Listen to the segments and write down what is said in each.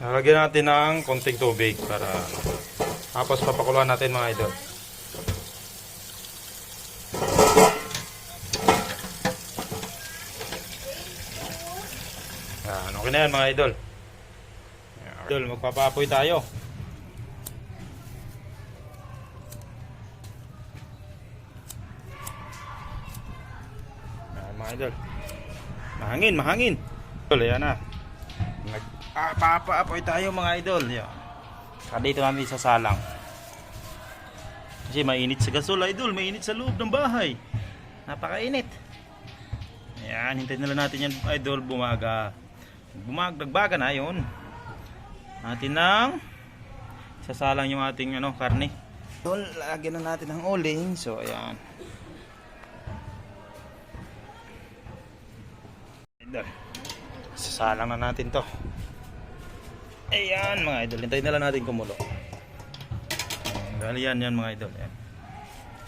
Lalagyan natin ng konting tubig para tapos papakuluan natin mga idol. Yan, okay na yan mga idol. Yan, idol, magpapaapoy tayo. Yan mga idol. Mahangin, mahangin. Idol, yan na. Nagpapaapoy tayo mga idol. Yan. Dito namin sasalang. Kasi mainit sa gasol idol, mainit sa loob ng bahay. Napakainit. Ayan, hintayin na lang natin yan idol bumaga. Nagbaga na yun. Natin ng sasalang yung ating karne. Idol, lagyan na natin ng uling. So ayan. Idol, sasalang na natin to. Ayan mga idol, hintayin na lang natin kumulo. Dahil yan mga idol. Ayan.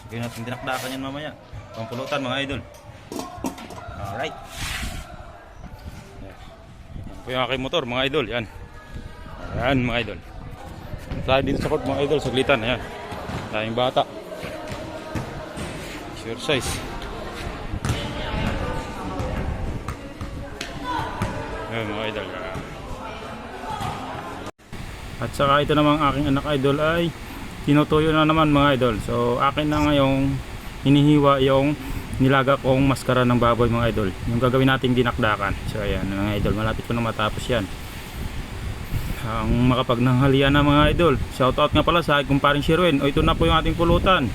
Sige natin dinakdakan yan mamaya. Pampulutan mga idol. Alright. Ayan po yung aking motor mga idol. Yan. Ayan mga idol. Tayo dito sa court mga idol. Saglitan. Ayan. Tayong bata. Exercise. Ayan mga idol. At saka ito namang aking anak idol ay tinutuyo na naman mga idol. So akin na ngayong hinihiwa yung nilaga kong maskara ng baboy mga idol. Yung gagawin nating dinakdakan. So ayan mga idol, malapit ko na matapos yan. Ang makapagnanghalian na mga idol. Shoutout nga pala sa aking paring Sherwin. O ito na po yung ating pulutan.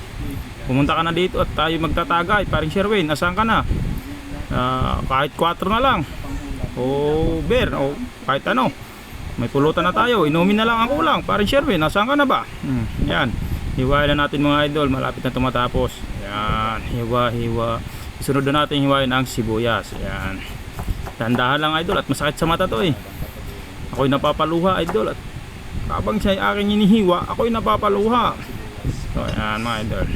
Pumunta ka na dito at tayo magtatagay. Paring Sherwin, asan ka na? Kahit 4 na lang. O beer, o kahit ano. May pulutan na tayo, inumin na lang ang kulang. Paring Sherwin, nasaan ka na ba? Yan, hiwain na natin mga idol. Malapit na tumatapos. Yan, hiwa. Isunod na natin hiwain ang sibuyas. Yan, tandahan lang idol. At masakit sa mata to eh. Ako'y napapaluha idol. At habang siya ay aking hinihiwa, ako'y napapaluha. So yan mga idol.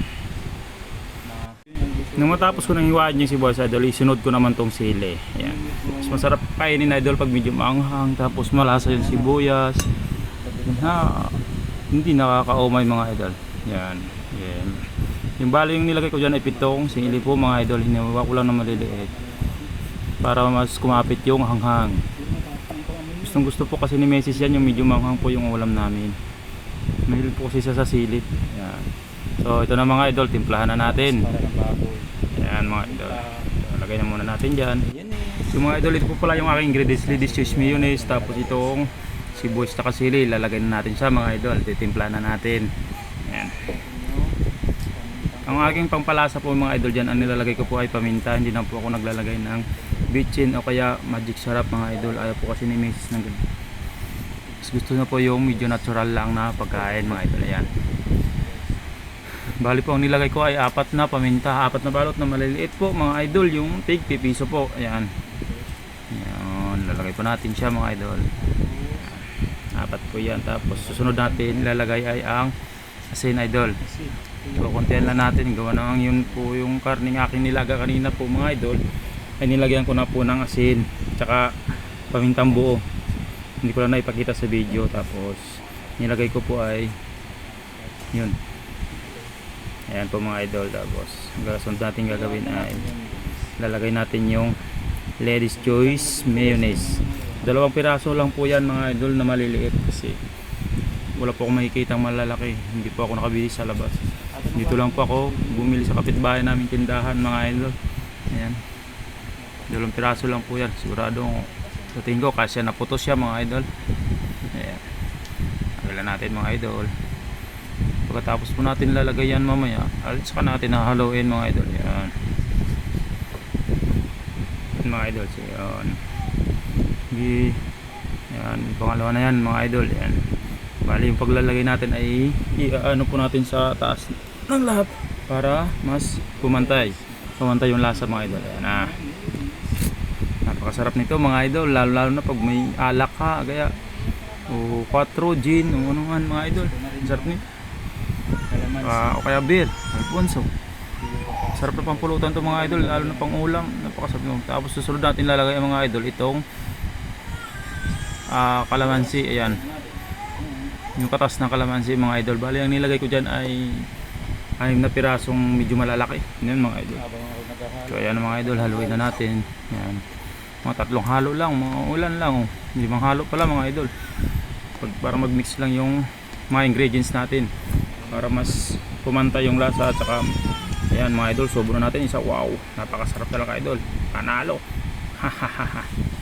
Nung matapos ko nang hiwain yung sibuyas idol, isunod ko naman tong sili. Yan, mas masarap kainin idol pag medyo maanghang. Tapos malasa yung sibuyas. Hindi nakakaumay mga idol. Yan. Yung bali yung nilagay ko dyan ay 7 sili po mga idol. Hiniwa ko lang na maliliit para mas kumapit yung hanghang. Gustong gusto po kasi ni Mrs. yan yung medyo manghang po yung ulam namin. Mahilig po kasi siya sa sili. Yan. So ito na mga idol, timplahan na natin. Yan mga idol. Lagay na muna natin dyan. Yung mga idol, ito po pala yung aking ingredients. Ladies cheese mayonnaise. Tapos itong sibuyas na kasili. Lalagay na natin siya mga idol. Titimplahan na natin. Yan. Ang aking pangpalasa po mga idol dyan, ang nilalagay ko po ay paminta. Hindi na po ako naglalagay ng bitchin o kaya magic sarap mga idol. Ayaw po kasi ni Mrs. ng ganun. Gusto na po yung medyo natural lang na pagkain mga idol. Ayan. Bali po ang nilagay ko ay 4 na paminta, 4 na balot na maliliit po mga idol, yung tig pipiso po. Ayan. Ayan, lalagay po natin siya mga idol. 4 po yan. Tapos susunod natin ilalagay ay ang asin idol. So kontihan lang natin, gawa na yun po yung karning aking nilaga kanina po mga idol, ay nilagyan ko na po ng asin tsaka pamintang buo. Hindi ko lang naipakita sa video. Tapos nilagay ko po ay yun. Ayan po mga idol. Tapos sunod natin gagawin ay lalagay natin yung Ladies Choice mayonnaise. 2 piraso lang po yan mga idol na maliliit kasi wala po akong makikitang malalaki. Hindi po ako nakabili sa labas. Dito lang po ako bumili sa kapitbahay namin tindahan mga idol. Ayan, 2 piraso lang po yan. Siguradong sa tingin ko kasi naputos siya mga idol. Ayan, lagyan natin mga idol. Pagkatapos po natin lalagay yan mamaya, saka natin hahaluin mga idol. Yan mga idol. So yan, yan pangalawa na yan mga idol. Yan, bali yung paglalagay natin ay ano po natin sa taas ng lahat para mas pumantay yung lasa mga idol. Yan na, napakasarap nito mga idol, lalo na pag may alak ka kaya o 4 gin o ano mga idol. Sarap nito. O kaya beer, Alfonso. Sarap na pang pulutan to mga idol, lalo na pang ulam. Napakasarap nito. Tapos susunod natin lalagay mga idol itong kalamansi, ayan. Yung katas ng kalamansi mga idol. Bali ang nilagay ko dyan ay 6 na pirasong medyo malalaki. Yun mga idol. So ayan mga idol, haluin na natin. Ayan. Mga 3 halo lang, mga ulan lang. 5 halo pala mga idol. Para mag-mix lang yung mga ingredients natin. Para mas pumantay yung lasa at saka ayan mga idol, sobo na natin isa. Wow, napakasarap talaga idol. Panalo. Hahaha.